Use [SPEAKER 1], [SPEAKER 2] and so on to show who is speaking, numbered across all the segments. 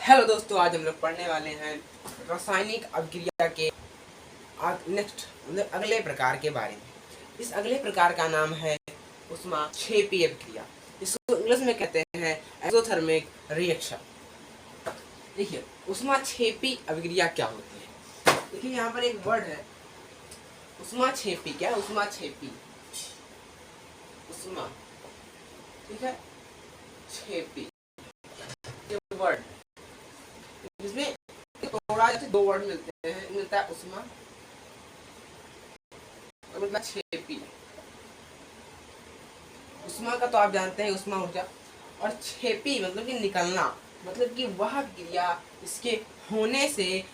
[SPEAKER 1] Hello दोस्तों, आज हम लोग पढ़ने वाले हैं रासायनिक अभिक्रिया के नेक्स्ट मतलब अगले प्रकार के बारे में। इस अगले प्रकार का नाम है ऊष्माक्षेपी अभिक्रिया। इसको इंग्लिश में कहते हैं एक्सोथर्मिक रिएक्शन। देखिए ऊष्माक्षेपी अभिक्रिया क्या होती है। देखिए यहाँ पर एक वर्ड है ऊष्माक्षेपी। क्या है ऊष्माक्षेपी? ऊष्मा, ठीक है, क्षेपी वर्ड, जिसमें थोड़ा दो वर्ड मिलते हैं, मिलता है ऊष्मा और मतलब क्षेपी। ऊष्मा का तो आप जानते हैं ऊष्मा ऊर्जा, और क्षेपी मतलब कि निकलना, मतलब कि वह क्रिया इसके होने से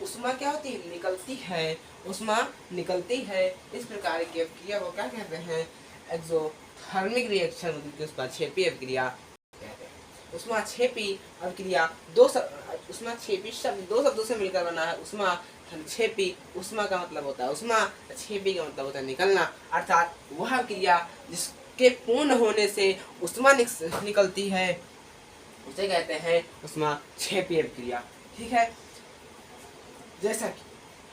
[SPEAKER 1] ऊष्मा क्या होती है, निकलती है। ऊष्मा निकलती है। इस प्रकार की अभिक्रिया को क्या कहते हैं? एक्सोथर्मिक रिएक्शन, मतलब कि ऊष्माक्षेपी अभिक्रिया कहते हैं। ऊष्माक्षेपी अभिक्रिया ऊष्माक्षेपी शब्द दो शब्दों से मिलकर बना है। ऊष्माक्षेपी, ऊष्मा का मतलब होता है ऊष्मा, क्षेपी का मतलब होता है निकलना, अर्थात वह क्रिया जिसके पूर्ण होने से ऊष्मा निकलती है उसे कहते हैं ऊष्माक्षेपी अभिक्रिया। ठीक है, जैसा कि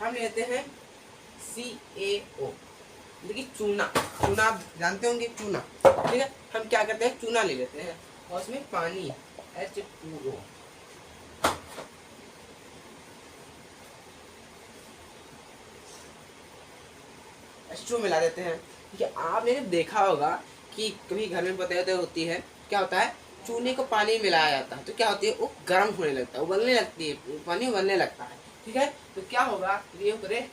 [SPEAKER 1] हम लेते हैं CaO, देखिए चूना। चूना आप जानते होंगे, चूना। ठीक है, हम क्या करते हैं, चूना ले लेते हैं और उसमें पानी H2O, H2O मिला देते हैं। ठीक है, आपने देखा होगा कि कभी घर में पता होती है, क्या होता है, चूने को पानी मिलाया जाता है तो क्या होती है, वो गर्म होने लगता है, उबलने लगती है, पानी उबलने लगता है। ठीक है, तो क्या होगा, ये करे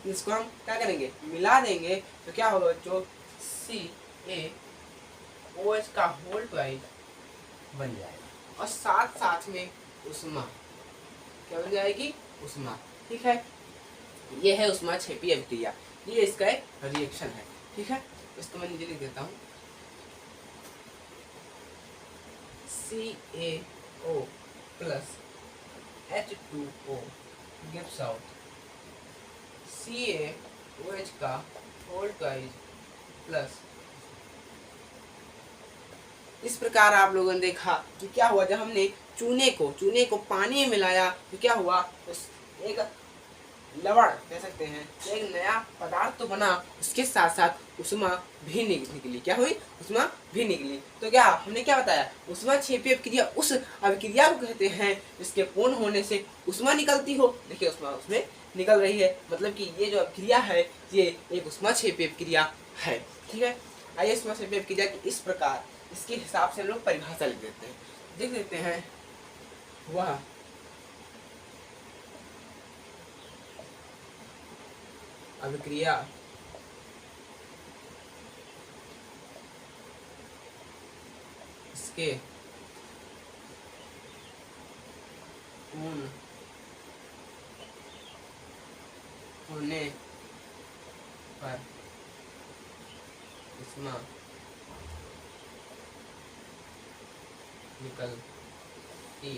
[SPEAKER 1] इसको हम क्या करेंगे, मिला देंगे, तो क्या होगा, जो CaOH का होल ट्वाइस बन जाएगा और साथ साथ में ऊष्मा क्या बन जाएगी, ऊष्मा। ठीक है, ये है ऊष्माक्षेपी अभिक्रिया, ये इसका एक रिएक्शन है। ठीक है, इसको मैं नीचे लिख देता हूँ, CaO plus H2O gives out CaOH का होल ट्वाइस प्लस। इस प्रकार आप लोगों ने देखा कि क्या हुआ, जब हमने चूने को पानी में मिलाया तो क्या हुआ, उस एक लवण कह सकते हैं, एक नया पदार्थ तो बना, उसके साथ साथ ऊष्मा भी निकली। क्या हुई, ऊष्मा भी निकली। तो क्या हमने क्या बताया, ऊष्माक्षेपी अभिक्रिया उस अभिक्रिया को कहते हैं जिसके पूर्ण होने से ऊष्मा निकलती हो। देखिए ऊष्मा उसमें निकल रही है, मतलब कि ये जो अभिक्रिया है ये एक ऊष्माक्षेपी अभिक्रिया है। ठीक है, आइए ऊष्माक्षेपी अभिक्रिया की इस प्रकार इसके हिसाब से हम लोग परिभाषा लिख देते हैं, देख देते हैं। वह अभिक्रिया इसके पूर्ण होने पर ऊष्मा निकलती,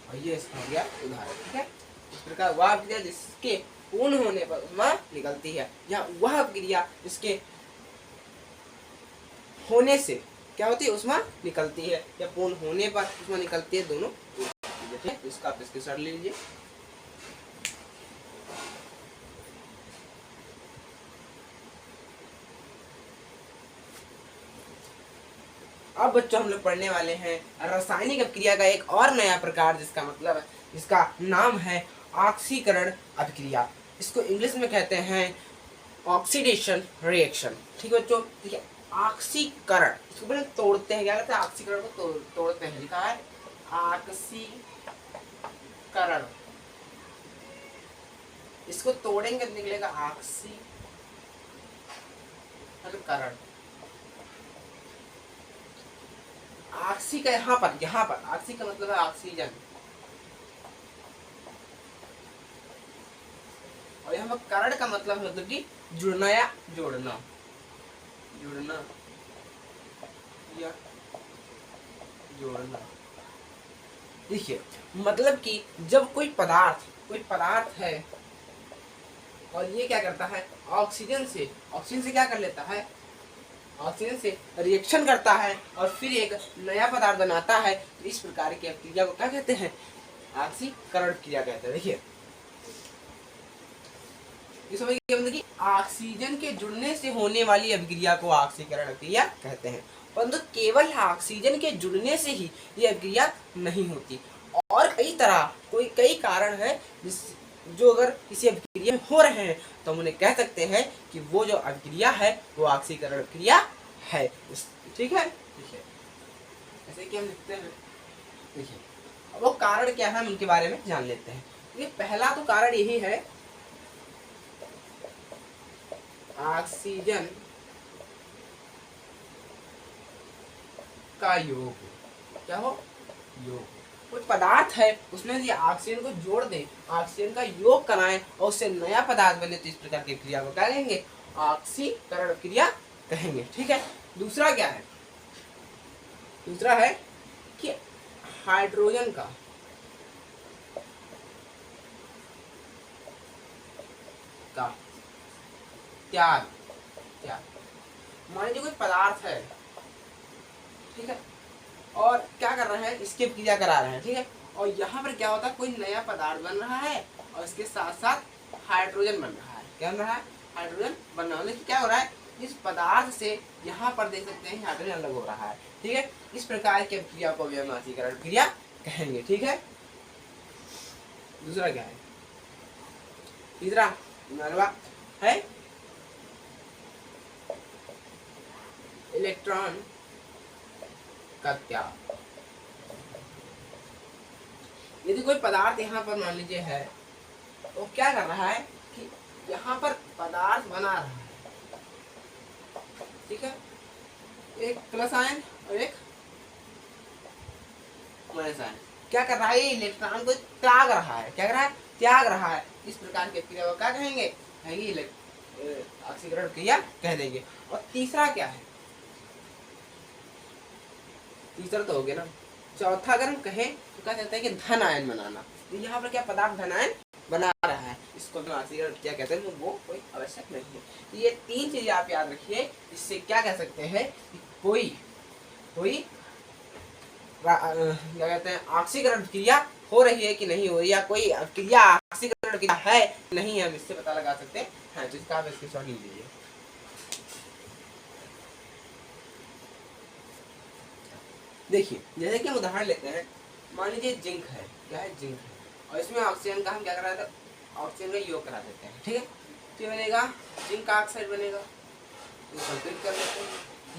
[SPEAKER 1] और ये इसका हो गया उदाहरण। ठीक है, इस प्रकार वह अभिक्रिया जिसके पूर्ण होने पर ऊष्मा निकलती है, या वह अभिक्रिया जिसके होने से क्या होती है, ऊष्मा निकलती है, या पूर्ण होने पर ऊष्मा निकलती है, दोनों। इसका आप स्क्रीनशॉट ले लीजिए। अब बच्चों हम लोग पढ़ने वाले हैं रासायनिक अभिक्रिया का एक और नया प्रकार, जिसका मतलब है, जिसका नाम है ऑक्सीकरण अभिक्रिया। इसको इंग्लिश में कहते हैं ऑक्सीडेशन रिएक्शन। ठीक है बच्चों, देखिए ऑक्सीकरण, इसको पहले तोड़ते हैं, क्या करते हैं, ऑक्सीकरण को तोड़ते हैं। लिखा है ऑक्सीकरण, इसको तोड़ेंगे तो निकलेगा ऑक्सीकरण। ऑक्सी का यहाँ पर ऑक्सी का मतलब है ऑक्सीजन, और यहाँ पर करण का मतलब है, मतलब कि जुड़ना या जोड़ना, जुड़ना या जोड़ना। देखिए मतलब कि जब कोई पदार्थ है और ये क्या करता है, ऑक्सीजन से क्या कर लेता है, ऑक्सीजन से रिएक्शन करता है और फिर एक नया पदार्थ बनाता है। तो इस प्रकार की अभिक्रिया को क्या कहते हैं? ऑक्सीकरण क्रिया कहते हैं। देखिए इस समझ के मतलब कि ऑक्सीजन के जुड़ने से होने वाली अभिक्रिया को ऑक्सीकरण क्रिया कहते हैं। परंतु केवल ऑक्सीजन के जुड़ने से ही यह अभिक्रिया नहीं होती, और कई कारण है जिस जो अगर किसी अभिक्रिया में हो रहे हैं तो हम उन्हें कह सकते हैं कि वो जो अभिक्रिया है वो ऑक्सीकरण क्रिया है। ठीक है, देखिए ऐसे कि हम लिखते हैं। देखिए अब वो कारण क्या है हम उनके बारे में जान लेते हैं। ये पहला तो कारण यही है, ऑक्सीजन का योग। क्या हो? योग। कुछ पदार्थ है उसमें ये ऑक्सीजन को जोड़ दे, ऑक्सीजन का योग कराएं और उससे नया पदार्थ बने, तो इस प्रकार की क्रिया को क्या कहेंगे? ऑक्सीकरण क्रिया कहेंगे। ठीक है। दूसरा क्या है? दूसरा है कि हाइड्रोजन का त्याग। मान लीजिए कोई पदार्थ है, ठीक है, और क्या कर रहे हैं? इसकी क्रिया करा रहे हैं, ठीक है, और यहाँ पर क्या होता है? कोई नया पदार्थ बन रहा है और इसके साथ साथ हाइड्रोजन बन रहा है। क्या बन रहा है? हाइड्रोजन बन रहा है। लेकिन क्या हो रहा है? इस पदार्थ से यहाँ पर देख सकते हैं हाइड्रोजन अलग हो रहा है। ठीक है, इस प्रकार की क्रिया को भी हम ऑक्सीकरण क्रिया कहेंगे। ठीक है। दूसरा क्या है? तीसरा है इलेक्ट्रॉन का त्याग। यदि कोई पदार्थ यहाँ पर मान लीजिए है, तो क्या कर रहा है कि यहाँ पर पदार्थ बना रहा है, ठीक है, एक प्लस आयन और एक माइनस आयन। क्या कर रहा है? इलेक्ट्रॉन को त्याग रहा है। क्या कर रहा है? त्याग रहा है। इस प्रकार की क्रिया को क्या कहेंगे? ऑक्सीकरण क्रिया कह देंगे। और तीसरा क्या है? तीसरा तो हो गया ना। चौथा अगर हम कहें तो क्या कहते हैं कि धन आयन बनाना। तो यहाँ पर क्या पदार्थ धन आयन बना रहा है, इसको हम ऑक्सीकरण क्या कहते हैं? वो कोई आवश्यक नहीं है। तो ये तीन चीजें आप याद रखिए। इससे क्या कह सकते हैं कि कोई क्या कहते हैं ऑक्सीकरण क्रिया हो रही है कि नहीं हो रही, या कोई क्रिया ऑक्सीकरण क्रिया है नहीं है, हम इससे पता लगा सकते हैं। तो इसका आप स्क्रीनशॉट लीजिए। देखिए जैसे कि हम उदाहरण लेते हैं, मान लीजिए जिंक है। क्या है? जिंक है, और इसमें ऑक्सीजन का हम क्या करा देते हैं? ऑक्सीजन का योग करा देते हैं। ठीक है, तो बनेगा जिंक ऑक्साइड बनेगा। तो सल्फेट कर लेते हैं,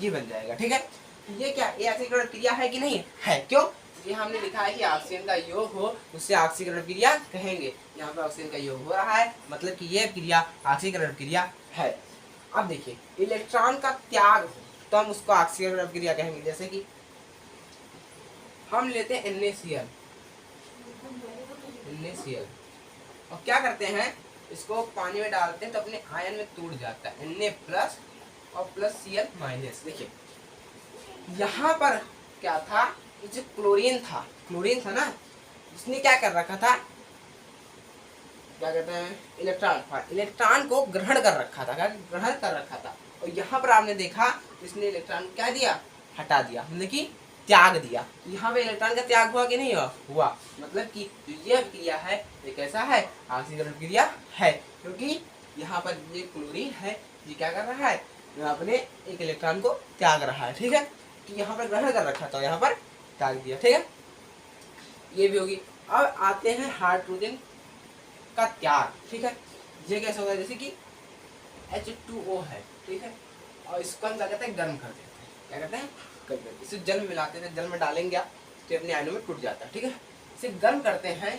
[SPEAKER 1] ये बन जाएगा। ठीक है, ये क्या? ये ऑक्सीकरण क्रिया है कि नहीं है? क्यों? ये हमने लिखा है कि ऑक्सीजन का योग हो उससे ऑक्सीकरण क्रिया कहेंगे। यहाँ पे ऑक्सीजन का योग हो रहा है, मतलब कि ये क्रिया ऑक्सीकरण क्रिया है। अब देखिए इलेक्ट्रॉन का त्याग हो तो हम उसको ऑक्सीकरण क्रिया कहेंगे। जैसे कि हम लेते हैं NaCl, और क्या करते हैं? इसको पानी में डालते हैं तो अपने आयन में टूट जाता है, Na प्लस और प्लस Cl माइनस। देखिए यहाँ पर क्या था? जो क्लोरीन था ना, इसने क्या कर रखा था? क्या कहते हैं? इलेक्ट्रॉन को ग्रहण कर रखा था। और यहाँ पर आपने देखा इसने इलेक्ट्रॉन क्या दिया? हटा दिया, मतलब कि त्याग दिया। यहाँ पे इलेक्ट्रॉन का त्याग हुआ कि नहीं हुआ? मतलब कि जो ये क्रिया है ये कैसा है? ऑक्सीकरण क्रिया है, क्योंकि यहाँ पर ये क्लोरीन है, ये क्या कर रहा है? अपने एक इलेक्ट्रॉन को त्याग रहा है। ठीक है, कि यहाँ पर ग्रहण कर रखा था, यहाँ पर त्याग दिया। ठीक है, ये भी होगी। अब आते हैं हाइड्रोजन का त्याग। ठीक है, ये कैसे होता है? जैसे कि H2O है, ठीक है, और इसको हम क्या कहते हैं? गर्म कर देते हैं। क्या कहते हैं? इसे जल में मिलाते हैं। जल में डालेंगे आप तो अपने आयनों में टूट जाता है। ठीक है, इसे गर्म करते हैं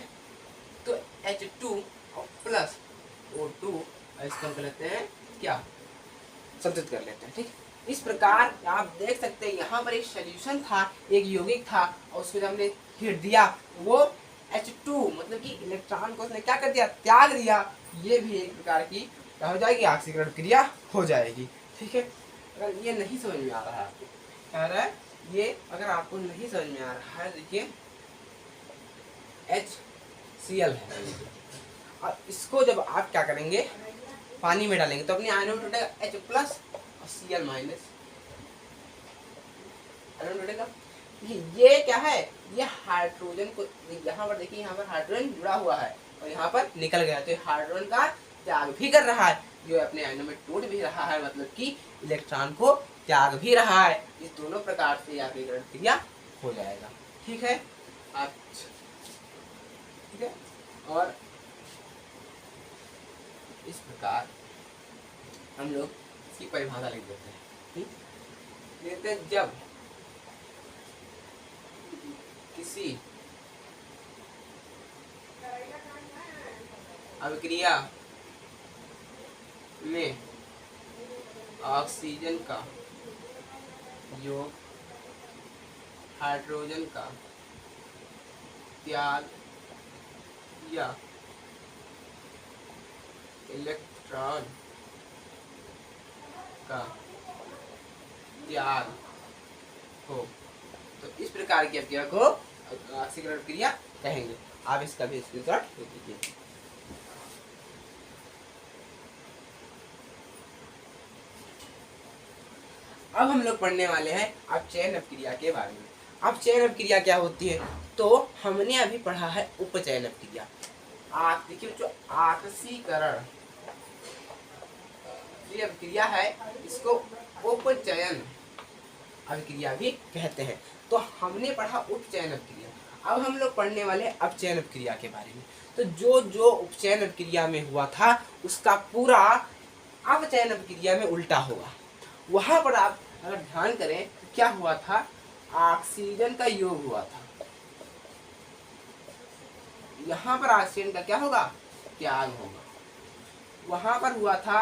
[SPEAKER 1] तो H2 और प्लस O2, इसको कर लेते हैं क्या? संतुलित कर लेते हैं। ठीक, इस प्रकार आप देख सकते हैं यहाँ पर एक सॉल्यूशन था, एक यौगिक था, और उसको जब हमने हीट दिया वो H2 मतलब कि इलेक्ट्रॉन को उसने क्या कर दिया? त्याग दिया। ये भी एक प्रकार की क्या हो जाएगी? ऑक्सीकरण क्रिया हो जाएगी। ठीक है, अगर ये नहीं समझ में आ रहा है आपको, कह रहा है ये अगर आपको नहीं समझ में आ रहा है, देखिए HCl है, और इसको जब आप क्या करेंगे? पानी में डालेंगे तो अपने आयनों में टूटेगा H प्लस और Cl माइनस। आयरन जुड़ेगा। ये क्या है, ये हाइड्रोजन को, यहाँ पर देखिए, यहाँ पर हाइड्रोजन जुड़ा हुआ है और यहाँ पर निकल गया, तो हाइड्रोजन का त्याग भी कर रहा है, जो अपने आयनों में टूट भी रहा है, मतलब कि इलेक्ट्रॉन को त्याग भी रहा है। इस दोनों प्रकार से यहाँ पे ग्रहण क्रिया हो जाएगा। ठीक है, अच्छा, ठीक है। और इस प्रकार हम लोग इसकी परिभाषा लिख देते हैं। देखते हैं, जब किसी अभिक्रिया में ऑक्सीजन का योग हाइड्रोजन का त्याग या इलेक्ट्रॉन का त्याग हो, तो इस प्रकार की अभिक्रिया को ऑक्सीकरण क्रिया कहेंगे। आप इसका भी स्क्रीनशॉट ले लीजिए। अब हम लोग पढ़ने वाले हैं अपचयन अपक्रिया के बारे में। अपचयन अपक्रिया क्या होती है, तो हमने अभी पढ़ा है उपचयन अपक्रिया। आप देखिए जो आकसीकरण ये अभिक्रिया है, इसको उपचयन अभिक्रिया भी कहते हैं। तो हमने पढ़ा उपचयन अभिक्रिया, अब हम लोग पढ़ने वाले अपचयन अभिक्रिया के बारे में। तो जो जो उपचयन अभिक्रिया में हुआ था उसका पूरा अपचयन अभिक्रिया में उल्टा होगा। वहां पर आप अगर ध्यान करें तो क्या हुआ था, ऑक्सीजन का योग हुआ था, यहाँ पर ऑक्सीजन का क्या होगा, त्याग होगा। वहां पर हुआ था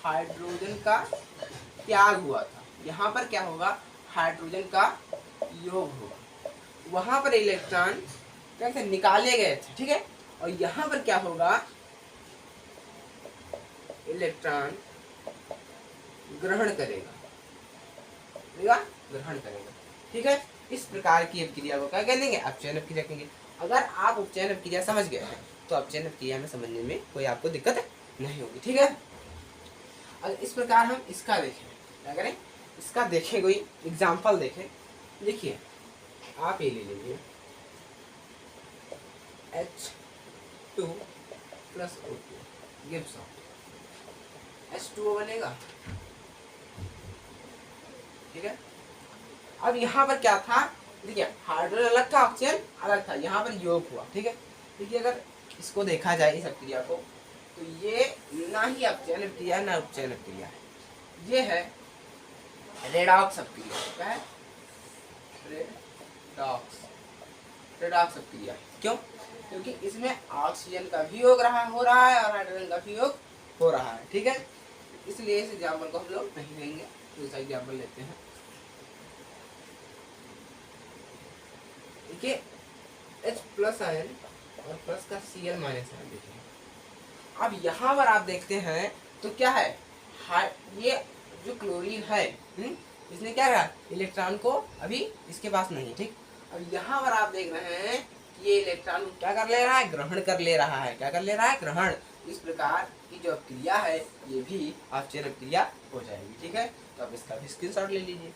[SPEAKER 1] हाइड्रोजन का त्याग हुआ था, यहाँ पर क्या होगा, हाइड्रोजन का योग होगा। वहां पर इलेक्ट्रॉन कैसे निकाले गए थे, ठीक है, और यहाँ पर क्या होगा, इलेक्ट्रॉन ग्रहण करेगा, ग्रहण करेगा। ठीक है, इस प्रकार की अभिक्रिया को क्या कहेंगे, अपचयन अभिक्रिया कहेंगे। अगर आप उपचयन अभिक्रिया समझ गए हैं तो अपचयन अभिक्रिया में समझने में कोई आपको दिक्कत नहीं होगी। ठीक है, अगर इस प्रकार हम इसका देखें, क्या करें, इसका देखें, कोई एग्जाम्पल देखें। देखिए, आप ये ले लीजिए H2 + O2 गिव्स H2O बनेगा। ठीक है, अब यहाँ पर क्या था, देखिए हाइड्रोजन अलग था, ऑक्सीजन अलग था, यहाँ पर योग हुआ। ठीक है, देखिए अगर इसको देखा जाए इस अभिक्रिया को, तो ये ना ही अपचयन अभिक्रिया ना उपचयन अभिक्रिया है, ये है रेडॉक्स अभिक्रिया। क्या है, रेडॉक्स अभिक्रिया। क्यों, क्योंकि इसमें ऑक्सीजन का भी योग हो रहा है और हाइड्रोजन का भी योग हो रहा है। ठीक है, इसलिए इस एग्जाम्पल को हम लोग नहीं लेंगे, दूसरा एग्जाम्पल लेते हैं। देखिए H+ आयन और प्लस का Cl- आयन देखिए। अब यहाँ पर आप देखते हैं तो क्या है, ये जो क्लोरीन है, इसने क्या कहा, इलेक्ट्रॉन को अभी इसके पास नहीं। ठीक, अब यहाँ पर आप देख रहे हैं कि ये इलेक्ट्रॉन क्या कर ले रहा है, ग्रहण कर ले रहा है। क्या कर ले रहा है, ग्रहण। इस प्रकार की जो अभिक्रिया है ये भी अपचयन अभिक्रिया हो जाएगी। ठीक है, तो अब इसका भी स्क्रीनशॉट ले लीजिए।